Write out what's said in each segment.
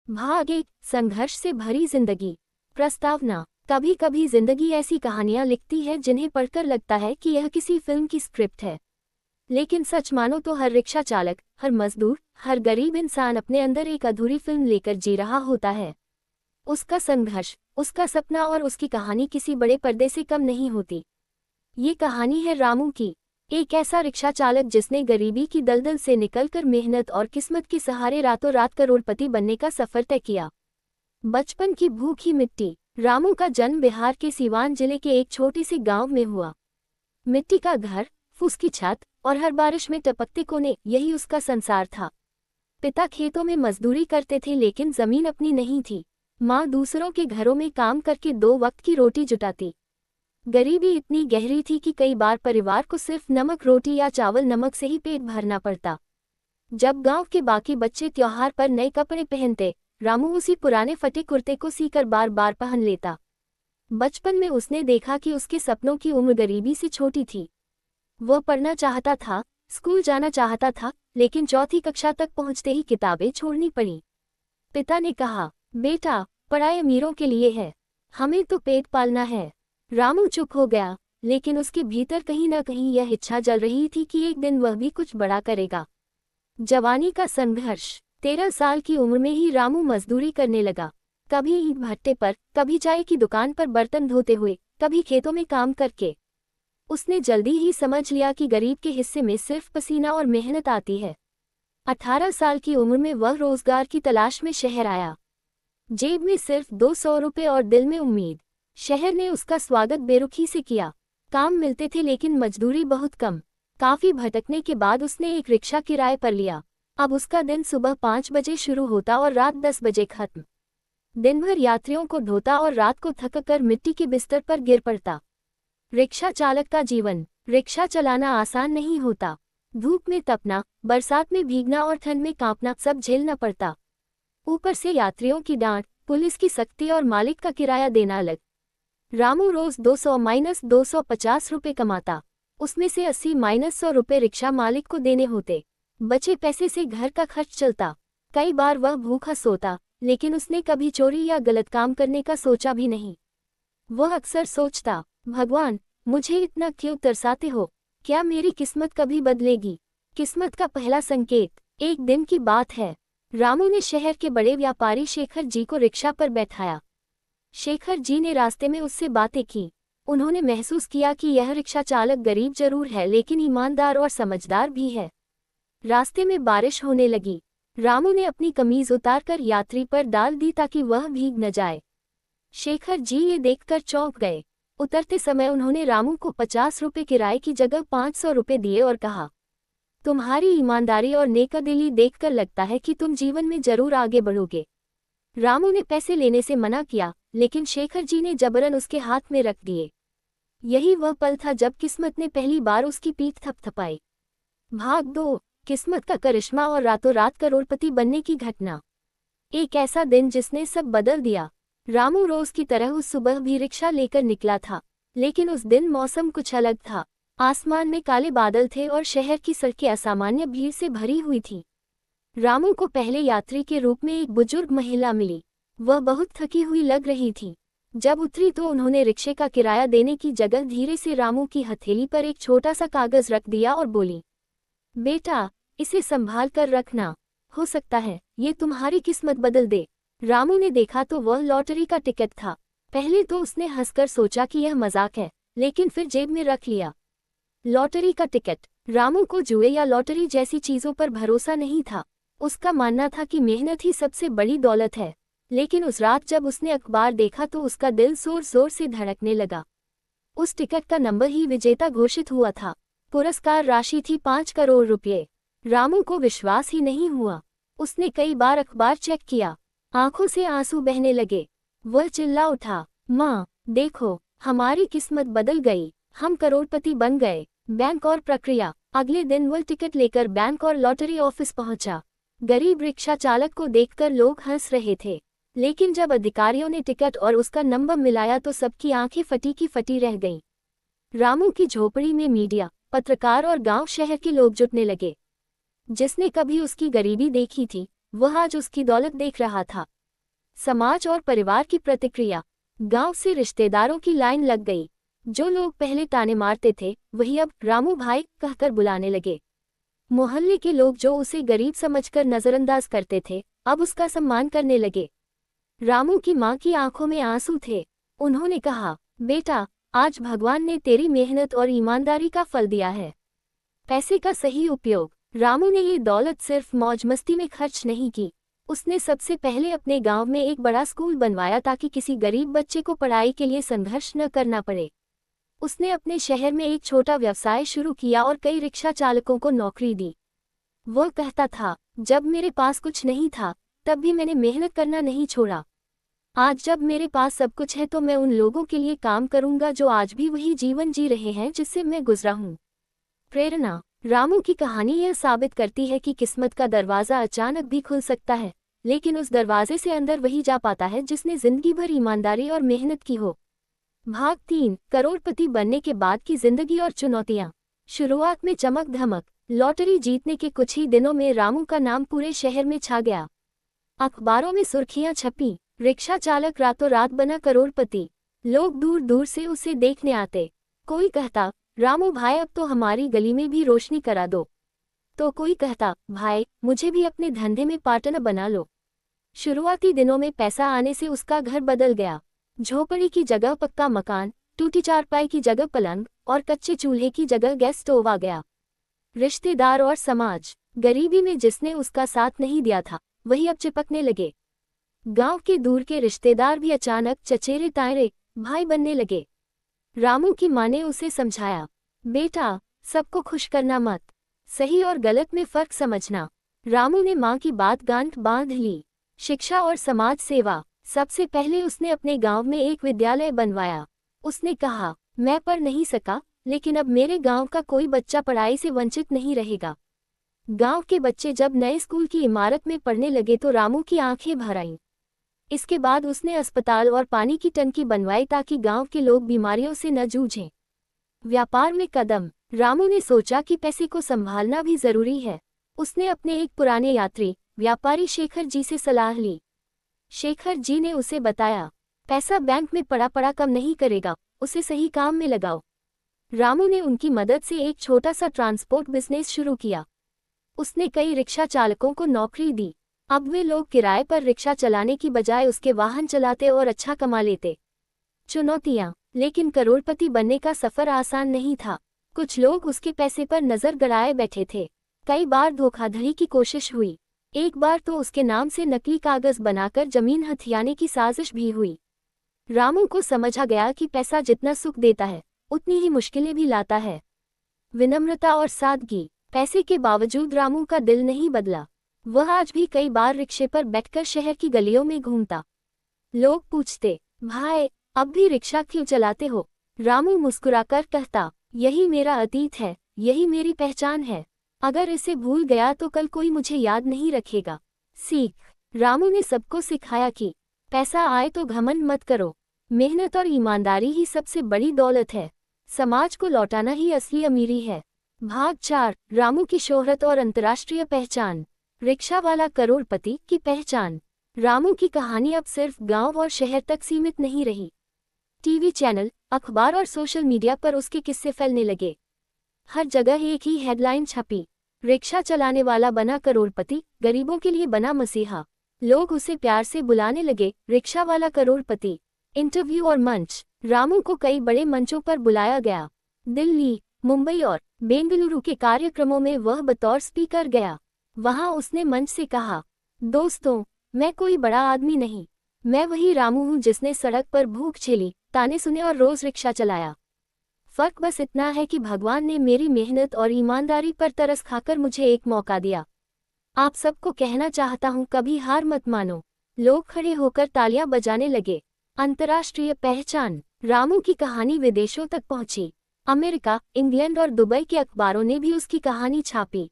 भाग एक, संघर्ष से भरी जिंदगी। प्रस्तावना। कभी कभी जिंदगी ऐसी कहानियां लिखती है जिन्हें पढ़कर लगता है कि यह किसी फिल्म की स्क्रिप्ट है। लेकिन सच मानो तो हर रिक्शा चालक, हर मजदूर, हर गरीब इंसान अपने अंदर एक अधूरी फिल्म लेकर जी रहा होता है। उसका संघर्ष, उसका सपना और उसकी कहानी किसी बड़े पर्दे से कम नहीं होती। ये कहानी है रामू की, एक ऐसा रिक्शा चालक जिसने गरीबी की दलदल से निकलकर मेहनत और किस्मत के सहारे रातों रात करोड़पति बनने का सफर तय किया। बचपन की भूखी मिट्टी। रामू का जन्म बिहार के सीवान जिले के एक छोटे से गांव में हुआ। मिट्टी का घर, फूस की छत और हर बारिश में टपकते कोने, यही उसका संसार था। पिता खेतों में मजदूरी करते थे लेकिन जमीन अपनी नहीं थी। माँ दूसरों के घरों में काम करके 2 वक्त की रोटी जुटाती। गरीबी इतनी गहरी थी कि कई बार परिवार को सिर्फ नमक रोटी या चावल नमक से ही पेट भरना पड़ता। जब गांव के बाकी बच्चे त्योहार पर नए कपड़े पहनते, रामू उसी पुराने फटे कुर्ते को सीकर बार बार पहन लेता। बचपन में उसने देखा कि उसके सपनों की उम्र गरीबी से छोटी थी। वह पढ़ना चाहता था, स्कूल जाना चाहता था, लेकिन 4वीं कक्षा तक पहुंचते ही किताबें छोड़नी पड़ी। पिता ने कहा, बेटा, पढ़ाई अमीरों के लिए है, हमें तो पेट पालना है। रामू चुप हो गया, लेकिन उसके भीतर कहीं न कहीं यह इच्छा जल रही थी कि एक दिन वह भी कुछ बड़ा करेगा। जवानी का संघर्ष। 13 साल की उम्र में ही रामू मजदूरी करने लगा। कभी ईंट भट्टे पर, कभी चाय की दुकान पर बर्तन धोते हुए, कभी खेतों में काम करके। उसने जल्दी ही समझ लिया कि गरीब के हिस्से में सिर्फ पसीना और मेहनत आती है। 18 साल की उम्र में वह रोजगार की तलाश में शहर आया। जेब में सिर्फ 200 रुपये और दिल में उम्मीद। शहर ने उसका स्वागत बेरुखी से किया। काम मिलते थे लेकिन मजदूरी बहुत कम। काफी भटकने के बाद उसने एक रिक्शा किराए पर लिया। अब उसका दिन सुबह 5 बजे शुरू होता और रात 10 बजे खत्म। दिन भर यात्रियों को ढोता और रात को थककर मिट्टी के बिस्तर पर गिर पड़ता। रिक्शा चालक का जीवन। रिक्शा चलाना आसान नहीं होता। धूप में तपना, बरसात में भीगना और ठंड में कांपना सब झेलना पड़ता। ऊपर से यात्रियों की डांट, पुलिस की सख्ती और मालिक का किराया देना अलग। रामू रोज 200-250 रुपये कमाता। उसमें से 80-100 रुपये रिक्शा मालिक को देने होते। बचे पैसे से घर का खर्च चलता। कई बार वह भूखा सोता, लेकिन उसने कभी चोरी या गलत काम करने का सोचा भी नहीं। वह अक्सर सोचता, भगवान, मुझे इतना क्यों तरसाते हो? क्या मेरी किस्मत कभी बदलेगी? किस्मत का पहला संकेत। एक दिन की बात है, रामू ने शहर के बड़े व्यापारी शेखर जी को रिक्शा पर बैठाया। शेखर जी ने रास्ते में उससे बातें की। उन्होंने महसूस किया कि यह रिक्शा चालक गरीब जरूर है लेकिन ईमानदार और समझदार भी है। रास्ते में बारिश होने लगी। रामू ने अपनी कमीज उतारकर यात्री पर डाल दी ताकि वह भीग न जाए। शेखर जी ये देखकर चौंक गए। उतरते समय उन्होंने रामू को 50 रुपये किराए की जगह 500 रुपये दिए और कहा, तुम्हारी ईमानदारी और नेकदिली देखकर लगता है कि तुम जीवन में जरूर आगे बढ़ोगे। रामू ने पैसे लेने से मना किया, लेकिन शेखर जी ने जबरन उसके हाथ में रख दिए। यही वह पल था जब किस्मत ने पहली बार उसकी पीठ थपथपाई। भाग 2, किस्मत का करिश्मा और रातों रात करोड़पति बनने की घटना। एक ऐसा दिन जिसने सब बदल दिया। रामू रोज की तरह उस सुबह भी रिक्शा लेकर निकला था, लेकिन उस दिन मौसम कुछ अलग था। आसमान में काले बादल थे और शहर की सड़कें असामान्य भीड़ से भरी हुई थी। रामू को पहले यात्री के रूप में एक बुजुर्ग महिला मिली। वह बहुत थकी हुई लग रही थी। जब उतरी तो उन्होंने रिक्शे का किराया देने की जगह धीरे से रामू की हथेली पर एक छोटा सा कागज रख दिया और बोली, बेटा, इसे संभाल कर रखना, हो सकता है ये तुम्हारी किस्मत बदल दे। रामू ने देखा तो वह लॉटरी का टिकट था। पहले तो उसने हंसकर सोचा कि यह मजाक है, लेकिन फिर जेब में रख लिया। लॉटरी का टिकट। रामू को जुए या लॉटरी जैसी चीजों पर भरोसा नहीं था। उसका मानना था कि मेहनत ही सबसे बड़ी दौलत है। लेकिन उस रात जब उसने अखबार देखा तो उसका दिल जोर जोर से धड़कने लगा। उस टिकट का नंबर ही विजेता घोषित हुआ था। पुरस्कार राशि थी 5 करोड़ रुपये। रामू को विश्वास ही नहीं हुआ। उसने कई बार अखबार चेक किया। आंखों से आंसू बहने लगे। वह चिल्ला उठा, माँ, देखो, हमारी किस्मत बदल गई, हम करोड़पति बन गए। बैंक और प्रक्रिया। अगले दिन वह टिकट लेकर बैंक और लॉटरी ऑफिस पहुंचा। गरीब रिक्शा चालक को देखकर लोग हंस रहे थे, लेकिन जब अधिकारियों ने टिकट और उसका नंबर मिलाया तो सबकी आंखें फटी की फटी रह गईं। रामू की झोपड़ी में मीडिया, पत्रकार और गांव शहर के लोग जुटने लगे। जिसने कभी उसकी गरीबी देखी थी, वह आज उसकी दौलत देख रहा था। समाज और परिवार की प्रतिक्रिया। गांव से रिश्तेदारों की लाइन लग गई। जो लोग पहले ताने मारते थे वही अब रामू भाई कहकर बुलाने लगे। मोहल्ले के लोग जो उसे गरीब समझकर नजरअंदाज करते थे अब उसका सम्मान करने लगे। रामू की मां की आंखों में आंसू थे। उन्होंने कहा, बेटा, आज भगवान ने तेरी मेहनत और ईमानदारी का फल दिया है। पैसे का सही उपयोग। रामू ने ये दौलत सिर्फ मौज मस्ती में खर्च नहीं की। उसने सबसे पहले अपने गांव में एक बड़ा स्कूल बनवाया ताकि किसी गरीब बच्चे को पढ़ाई के लिए संघर्ष न करना पड़े। उसने अपने शहर में एक छोटा व्यवसाय शुरू किया और कई रिक्शा चालकों को नौकरी दी। वो कहता था, जब मेरे पास कुछ नहीं था तब भी मैंने मेहनत करना नहीं छोड़ा। आज जब मेरे पास सब कुछ है तो मैं उन लोगों के लिए काम करूंगा जो आज भी वही जीवन जी रहे हैं जिससे मैं गुजरा हूं। प्रेरणा। रामू की कहानी यह साबित करती है कि किस्मत का दरवाज़ा अचानक भी खुल सकता है, लेकिन उस दरवाजे से अंदर वही जा पाता है जिसने जिंदगी भर ईमानदारी और मेहनत की हो। भाग 3। करोड़पति बनने के बाद की जिंदगी और चुनौतियां। शुरुआत में चमक धमक। लॉटरी जीतने के कुछ ही दिनों में रामू का नाम पूरे शहर में छा गया। अखबारों में सुर्खियां छपी, रिक्शा चालक रातों रात बना करोड़पति। लोग दूर दूर से उसे देखने आते। कोई कहता, रामू भाई अब तो हमारी गली में भी रोशनी करा दो। तो कोई कहता, भाई मुझे भी अपने धंधे में पार्टनर बना लो। शुरुआती दिनों में पैसा आने से उसका घर बदल गया। झोपड़ी की जगह पक्का मकान, टूटी चारपाई की जगह पलंग और कच्चे चूल्हे की जगह गैस स्टोव आ गया। रिश्तेदार और समाज। गरीबी में जिसने उसका साथ नहीं दिया था वही अब चिपकने लगे। गांव के दूर के रिश्तेदार भी अचानक चचेरे तायरे भाई बनने लगे। रामू की मां ने उसे समझाया, बेटा, सबको खुश करना मत, सही और गलत में फर्क समझना। रामू ने मां की बात गांठ बांध ली। शिक्षा और समाज सेवा। सबसे पहले उसने अपने गांव में एक विद्यालय बनवाया। उसने कहा, मैं पढ़ नहीं सका, लेकिन अब मेरे गांव का कोई बच्चा पढ़ाई से वंचित नहीं रहेगा। गांव के बच्चे जब नए स्कूल की इमारत में पढ़ने लगे तो रामू की आंखें भर आईं। इसके बाद उसने अस्पताल और पानी की टंकी बनवाई ताकि गांव के लोग बीमारियों से न जूझें। व्यापार में कदम। रामू ने सोचा कि पैसे को संभालना भी जरूरी है। उसने अपने एक पुराने यात्री व्यापारी शेखर जी से सलाह ली। शेखर जी ने उसे बताया, पैसा बैंक में पड़ा पड़ा कम नहीं करेगा, उसे सही काम में लगाओ। रामू ने उनकी मदद से एक छोटा सा ट्रांसपोर्ट बिजनेस शुरू किया। उसने कई रिक्शा चालकों को नौकरी दी। अब वे लोग किराए पर रिक्शा चलाने की बजाय उसके वाहन चलाते और अच्छा कमा लेते। चुनौतियां। लेकिन करोड़पति बनने का सफर आसान नहीं था। कुछ लोग उसके पैसे पर नजर गड़ाए बैठे थे। कई बार धोखाधड़ी की कोशिश हुई। एक बार तो उसके नाम से नकली कागज बनाकर जमीन हथियाने की साजिश भी हुई। रामू को समझा गया कि पैसा जितना सुख देता है उतनी ही मुश्किलें भी लाता है। विनम्रता और सादगी। पैसे के बावजूद रामू का दिल नहीं बदला। वह आज भी कई बार रिक्शे पर बैठकर शहर की गलियों में घूमता। लोग पूछते, भाई अब भी रिक्शा क्यों चलाते हो? रामू मुस्कुराकर कहता, यही मेरा अतीत है, यही मेरी पहचान है। अगर इसे भूल गया तो कल कोई मुझे याद नहीं रखेगा। सीख। रामू ने सबको सिखाया कि पैसा आए तो घमंड मत करो, मेहनत और ईमानदारी ही सबसे बड़ी दौलत है। समाज को लौटाना ही असली अमीरी है। भाग 4। रामू की शोहरत और अंतर्राष्ट्रीय पहचान। रिक्शा वाला करोड़पति की पहचान। रामू की कहानी अब सिर्फ गांव और शहर तक सीमित नहीं रही। टीवी चैनल, अखबार और सोशल मीडिया पर उसके किस्से फैलने लगे। हर जगह एक ही हेडलाइन छपी, रिक्शा चलाने वाला बना करोड़पति, गरीबों के लिए बना मसीहा। लोग उसे प्यार से बुलाने लगे, रिक्शा वाला करोड़पति। इंटरव्यू और मंच। रामू को कई बड़े मंचों पर बुलाया गया। दिल्ली, मुंबई और बेंगलुरु के कार्यक्रमों में वह बतौर स्पीकर गया। वहां उसने मंच से कहा, दोस्तों, मैं कोई बड़ा आदमी नहीं, मैं वही रामू हूं जिसने सड़क पर भूख झेली, ताने सुने और रोज रिक्शा चलाया। फर्क बस इतना है कि भगवान ने मेरी मेहनत और ईमानदारी पर तरस खाकर मुझे एक मौका दिया। आप सबको कहना चाहता हूं, कभी हार मत मानो। लोग खड़े होकर तालियां बजाने लगे। अंतर्राष्ट्रीय पहचान। रामू की कहानी विदेशों तक पहुंची। अमेरिका, इंग्लैंड और दुबई के अखबारों ने भी उसकी कहानी छापी।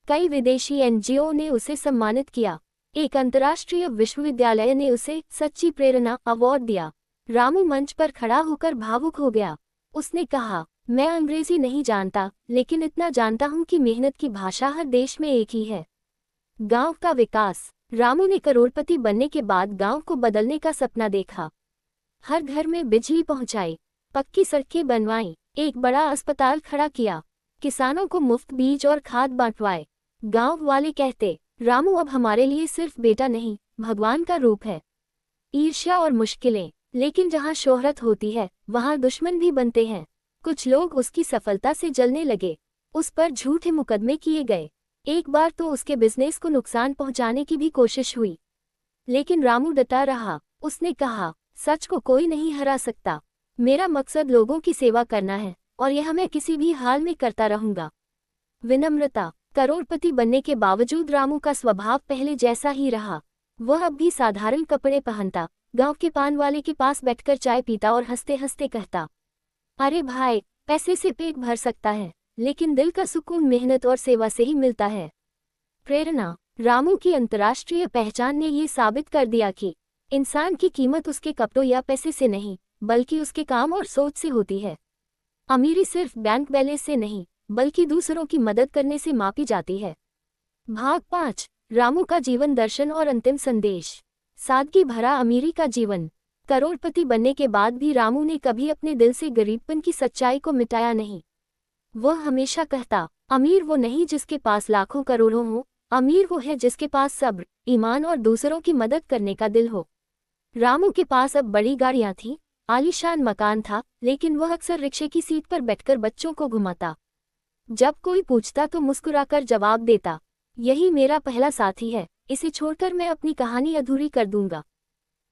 कई विदेशी एनजीओ ने उसे सम्मानित किया। एक अंतर्राष्ट्रीय विश्वविद्यालय ने उसे सच्ची प्रेरणा अवार्ड दिया। रामू मंच पर खड़ा होकर भावुक हो गया। उसने कहा, मैं अंग्रेजी नहीं जानता, लेकिन इतना जानता हूं कि मेहनत की भाषा हर देश में एक ही है। गांव का विकास। रामू ने करोड़पति बनने के बाद गांव को बदलने का सपना देखा। हर घर में बिजली पहुंचाई, पक्की सड़कें बनवाई, एक बड़ा अस्पताल खड़ा किया, किसानों को मुफ्त बीज और खाद बांटवाए। गांव वाले कहते, रामू अब हमारे लिए सिर्फ बेटा नहीं, भगवान का रूप है। ईर्ष्या और मुश्किलें, लेकिन जहां शोहरत होती है वहां दुश्मन भी बनते हैं। कुछ लोग उसकी सफलता से जलने लगे, उस पर झूठे मुकदमे किए गए। एक बार तो उसके बिजनेस को नुकसान पहुंचाने की भी कोशिश हुई, लेकिन रामू डटा रहा। उसने कहा, सच को कोई नहीं हरा सकता। मेरा मकसद लोगों की सेवा करना है और यह मैं किसी भी हाल में करता रहूंगा। विनम्रता। करोड़पति बनने के बावजूद रामू का स्वभाव पहले जैसा ही रहा। वह अब भी साधारण कपड़े पहनता, गांव के पान वाले के पास बैठकर चाय पीता और हंसते हंसते कहता, अरे भाई, पैसे से पेट भर सकता है, लेकिन दिल का सुकून मेहनत और सेवा से ही मिलता है। प्रेरणा। रामू की अंतर्राष्ट्रीय पहचान ने ये साबित कर दिया कि इंसान की कीमत उसके कपड़ों या पैसे से नहीं, बल्कि उसके काम और सोच से होती है। अमीरी सिर्फ बैंक बैलेंस से नहीं, बल्कि दूसरों की मदद करने से मापी जाती है। भाग 5। रामू का जीवन दर्शन और अंतिम संदेश। सादगी भरा अमीरी का जीवन। करोड़पति बनने के बाद भी रामू ने कभी अपने दिल से गरीबपन की सच्चाई को मिटाया नहीं। वह हमेशा कहता, अमीर वो नहीं जिसके पास लाखों करोड़ों हो, अमीर वो है जिसके पास सब्र, ईमान और दूसरों की मदद करने का दिल हो। रामू के पास अब बड़ी गाड़ियां थीं, आलीशान मकान था, लेकिन वह अक्सर रिक्शे की सीट पर बैठकर बच्चों को घुमाता। जब कोई पूछता तो मुस्कुराकर जवाब देता, यही मेरा पहला साथी है, इसे छोड़कर मैं अपनी कहानी अधूरी कर दूंगा।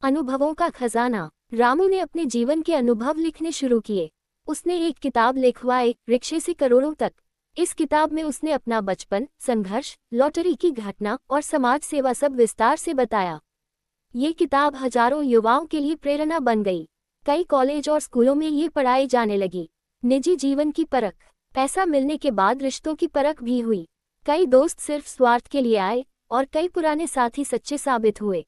अनुभवों का खजाना। रामू ने अपने जीवन के अनुभव लिखने शुरू किए। उसने एक किताब लिखवाई, रिक्शे से करोड़ों तक। इस किताब में उसने अपना बचपन, संघर्ष, लॉटरी की घटना और समाज सेवा सब विस्तार से बताया। ये किताब हजारों युवाओं के लिए प्रेरणा बन गई। कई कॉलेज और स्कूलों में ये पढ़ाई जाने लगी। निजी जीवन की परख। पैसा मिलने के बाद रिश्तों की परख भी हुई। कई दोस्त सिर्फ स्वार्थ के लिए आए और कई पुराने साथी सच्चे साबित हुए।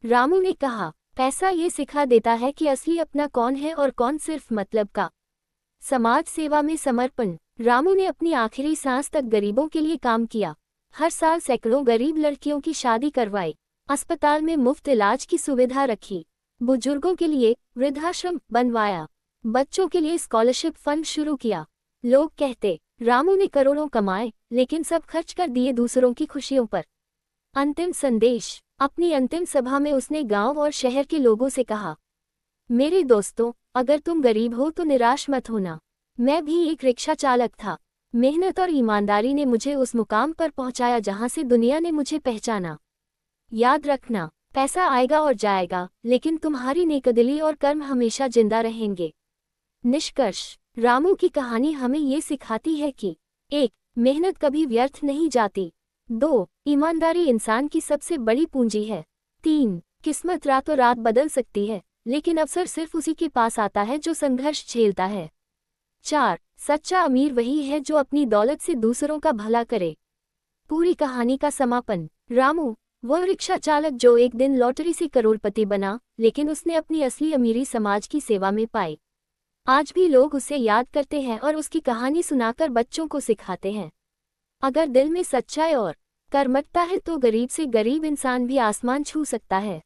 रामू ने कहा, पैसा ये सिखा देता है कि असली अपना कौन है और कौन सिर्फ मतलब का। समाज सेवा में समर्पण। रामू ने अपनी आखिरी सांस तक गरीबों के लिए काम किया। हर साल सैकड़ों गरीब लड़कियों की शादी करवाई, अस्पताल में मुफ्त इलाज की सुविधा रखी, बुजुर्गों के लिए वृद्धाश्रम बनवाया, बच्चों के लिए स्कॉलरशिप फंड शुरू किया। लोग कहते, रामू ने करोड़ों कमाए, लेकिन सब खर्च कर दिए दूसरों की खुशियों पर। अंतिम संदेश। अपनी अंतिम सभा में उसने गांव और शहर के लोगों से कहा, मेरे दोस्तों, अगर तुम गरीब हो तो निराश मत होना। मैं भी एक रिक्शा चालक था। मेहनत और ईमानदारी ने मुझे उस मुकाम पर पहुंचाया जहां से दुनिया ने मुझे पहचाना। याद रखना, पैसा आएगा और जाएगा, लेकिन तुम्हारी नेकदिली और कर्म हमेशा जिंदा रहेंगे। निष्कर्ष। रामू की कहानी हमें ये सिखाती है कि 1. मेहनत कभी व्यर्थ नहीं जाती। 2. ईमानदारी इंसान की सबसे बड़ी पूंजी है। 3. किस्मत रातों रात बदल सकती है, लेकिन अवसर सिर्फ उसी के पास आता है जो संघर्ष झेलता है। 4. सच्चा अमीर वही है जो अपनी दौलत से दूसरों का भला करे। पूरी कहानी का समापन। रामू, वह रिक्शा चालक जो एक दिन लॉटरी से करोड़पति बना, लेकिन उसने अपनी असली अमीरी समाज की सेवा में पाई। आज भी लोग उसे याद करते हैं और उसकी कहानी सुनाकर बच्चों को सिखाते हैं। अगर दिल में सच्चाई और कर्मठता है तो गरीब से गरीब इंसान भी आसमान छू सकता है।